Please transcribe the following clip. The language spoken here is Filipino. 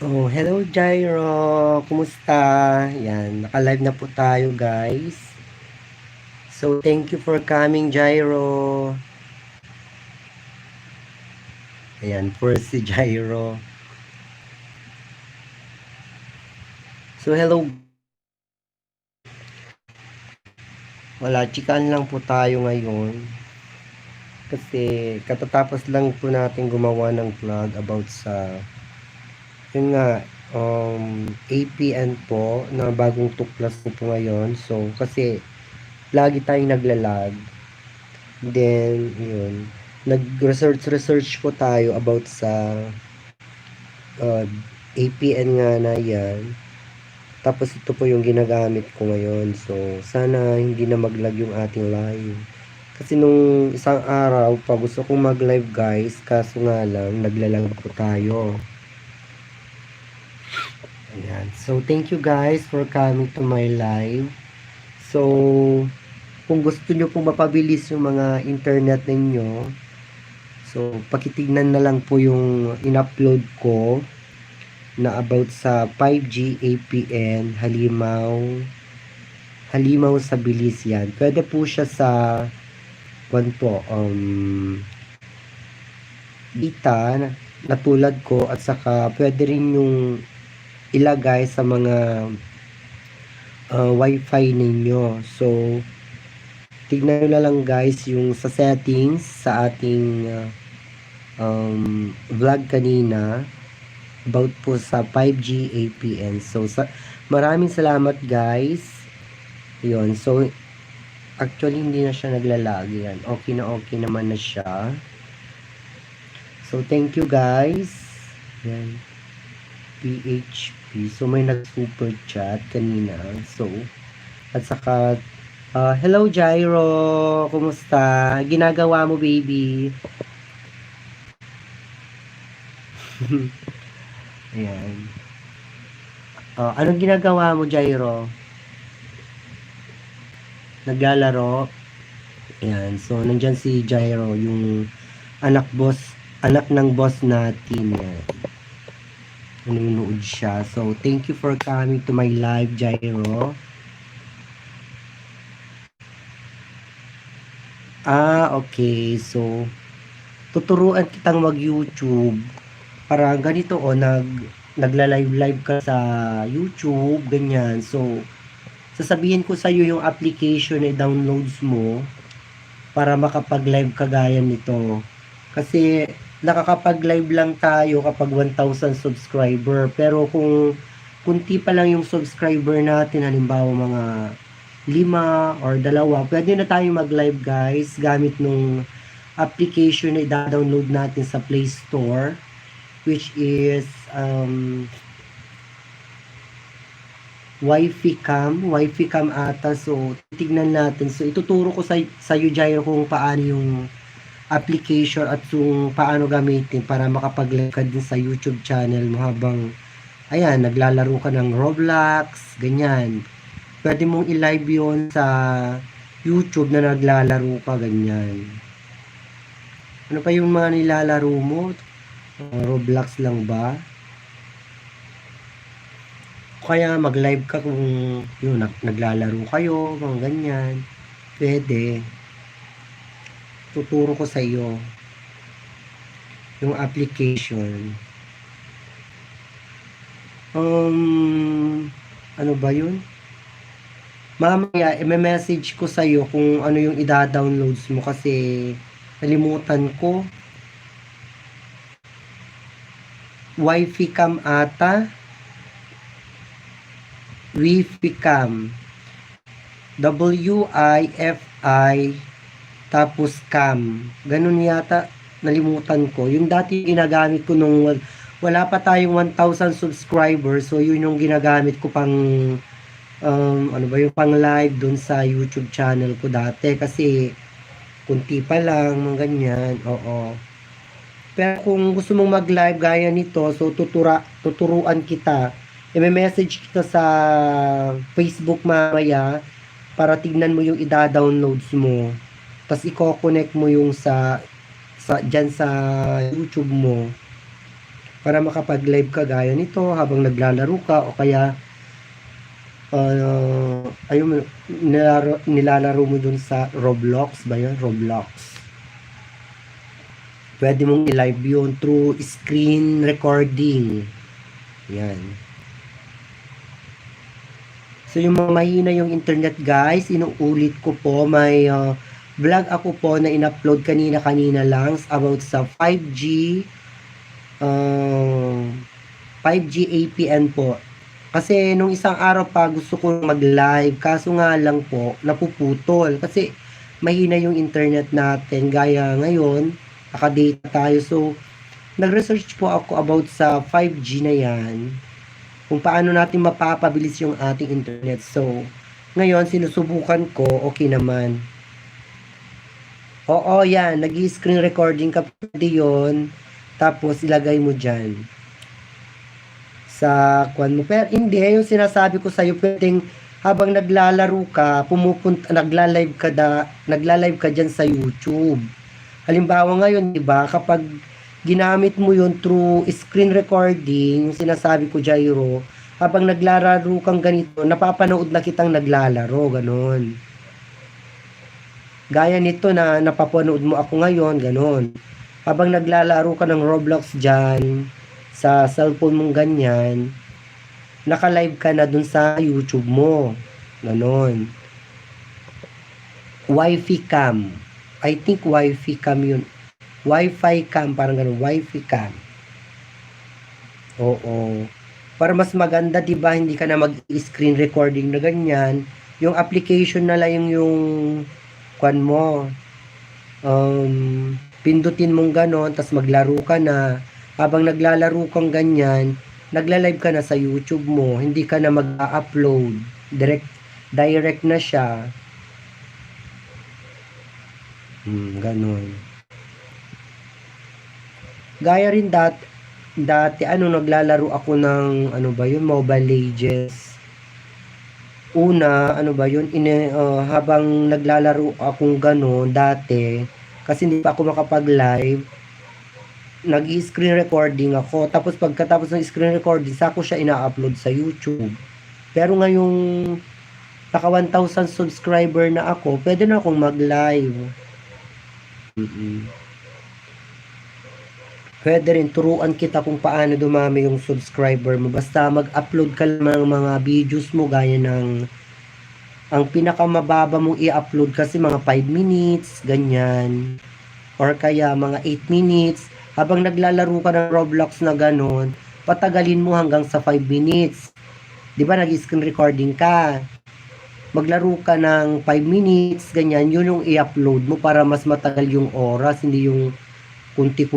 Oh, hello Jairo! Kumusta? Yan, naka-live na po tayo guys. So, thank you for coming Jairo. Ayan, first si Jairo. So, hello. Wala, chikaan lang po tayo ngayon. Kasi, katatapos lang po natin gumawa ng vlog about sa, yun nga, APN po, na bagong tuklas po ngayon. So, kasi, lagi tayong naglalag. Then, yun. Nag-research po tayo about sa uh, APN nga na yan. Tapos ito po yung ginagamit ko ngayon. So, sana hindi na mag-lag yung ating live. Kasi nung isang araw pa gusto kong mag-live guys. Kaso nga lang, naglalag po tayo. Ayan. So, thank you guys for coming to my live. So, kung gusto nyo pong mapabilis yung mga internet ninyo, so pakitignan na lang po yung in-upload ko na about sa 5G APN halimaw sa bilis yan. Pwede po siya sa data na tulad ko at saka pwede rin yung ilagay sa mga wifi ninyo. So, tignan nyo na lang guys yung sa settings sa ating vlog kanina about po sa 5G APN. So, maraming salamat guys. Yun. So, actually, hindi na siya naglalagi yan. Okay naman na siya. So, thank you guys. Yan. PHP. So, may nag-super chat kanina. So, at saka, hello Jairo! Kumusta? Ginagawa mo, baby? Ayan. Anong ginagawa mo, Jairo? Naglalaro? Ayan. So, nandyan si Jairo, yung anak ng boss natin. Yan. Nanonood siya. So, thank you for coming to my live, Jairo. Okay. So, tuturuan kitang mag-YouTube. Parang ganito nagla-live ka sa YouTube, ganyan. So, sasabihin ko sa iyo yung application na downloads mo para makapag-live kagaya nito. Kasi nakakapag-live lang tayo kapag 1,000 subscriber. Pero kung kunti pa lang yung subscriber natin, halimbawa mga 5 or 2, pwede na tayo mag-live guys gamit nung application na i-download natin sa Play Store, which is Wi-Fi cam ata. So, titignan natin. So, ituturo ko sa iyo, Jairo, kung paano yung application at kung paano gamitin para makapag-live ka din sa YouTube channel mo habang, ayan, naglalaro ka ng Roblox, ganyan. Pwede mong i-live yon sa YouTube na naglalaro ka, ganyan. Ano pa yung mga nilalaro mo? Roblox lang ba? Kaya mag-live ka kung yun, naglalaro kayo, mga ganyan. Pwede. Tuturo ko sa iyo yung application. Ano ba yun? Mamaya, i-message ko sa iyo kung ano yung i-downloads mo kasi nalimutan ko. Wi-Fi cam ata. Wi-Fi cam. W-I-F-I tapos cam. Ganun yata, nalimutan ko. Yung dati ginagamit ko nung wala pa tayong 1,000 subscribers. So, yun yung ginagamit ko pang ano ba yung pang live dun sa YouTube channel ko dati. Kasi, kunti pa lang, mga ganyan. Oo. Pero kung gusto mong mag-live gaya nito, so tuturuan kita. I-message kita sa Facebook mamaya para tignan mo yung i-downloads mo. Tapos i-connect mo yung dyan sa YouTube mo. para makapag-live ka gaya nito habang naglalaro ka o kaya ayun, nilalaro mo dun sa Roblox ba yun? Roblox. Pwede mong i-live yun through screen recording. Yan. So yung mga mahina yung internet guys, inuulit ko po, may vlog ako po na in-upload kanina lang about sa 5G 5G APN po. Kasi nung isang araw pa gusto ko mag-live, kaso nga lang po napuputol kasi mahina yung internet natin gaya ngayon, naka-data tayo. So nag-research po ako about sa 5G na yan, kung paano natin mapapabilis yung ating internet. So ngayon sinusubukan ko, okay naman. Oo, yan, nag-screen recording ka, pwede yun, tapos ilagay mo dyan sa kwan mo. Pero hindi, yung sinasabi ko sa'yo, pwedeng habang naglalaro ka, nagla-live ka dyan sa YouTube. Halimbawa ngayon, di ba, kapag ginamit mo yun through screen recording, yung sinasabi ko, Jairo, habang naglalaro kang ganito, napapanood na kitang naglalaro, ganon. Gaya nito na napapanood mo ako ngayon, ganon. Habang naglalaro ka ng Roblox dyan, sa cellphone mong ganyan, naka-live ka na dun sa YouTube mo. Ganon. Wi-Fi cam. I think Wi-Fi cam yun. Wi-Fi cam, parang ganon. Wi-Fi cam. Oo. Para mas maganda, diba, hindi ka na mag-screen recording na ganyan. Yung application na lang yung kwan mo. Pindutin mong ganon, tas maglaro ka na. Habang naglalaro kang ganyan, nagla-live ka na sa YouTube mo, hindi ka na mag-upload. Direct na siya. Ganun. Gaya rin dati naglalaro ako ng Mobile Legends. Una, habang naglalaro akong gano'n dati, kasi hindi pa ako makapag-live, nag-screen recording ako. Tapos pagkatapos ng screen recording, sako siya ina-upload sa YouTube. Pero ngayong naka 1,000 subscriber na ako, pwede na akong mag-live. Pwede rin turuan kita kung paano dumami yung subscriber mo. Basta mag-upload ka lang ng mga videos mo gaya ng ang pinakamababa mong i-upload kasi mga 5 minutes, ganyan. Or kaya mga 8 minutes. Habang naglalaro ka ng Roblox na ganon, patagalin mo hanggang sa 5 minutes. Di ba nag-screen recording ka? Maglaro ka ng 5 minutes, ganyan, yun yung i-upload mo para mas matagal yung oras, hindi yung kunti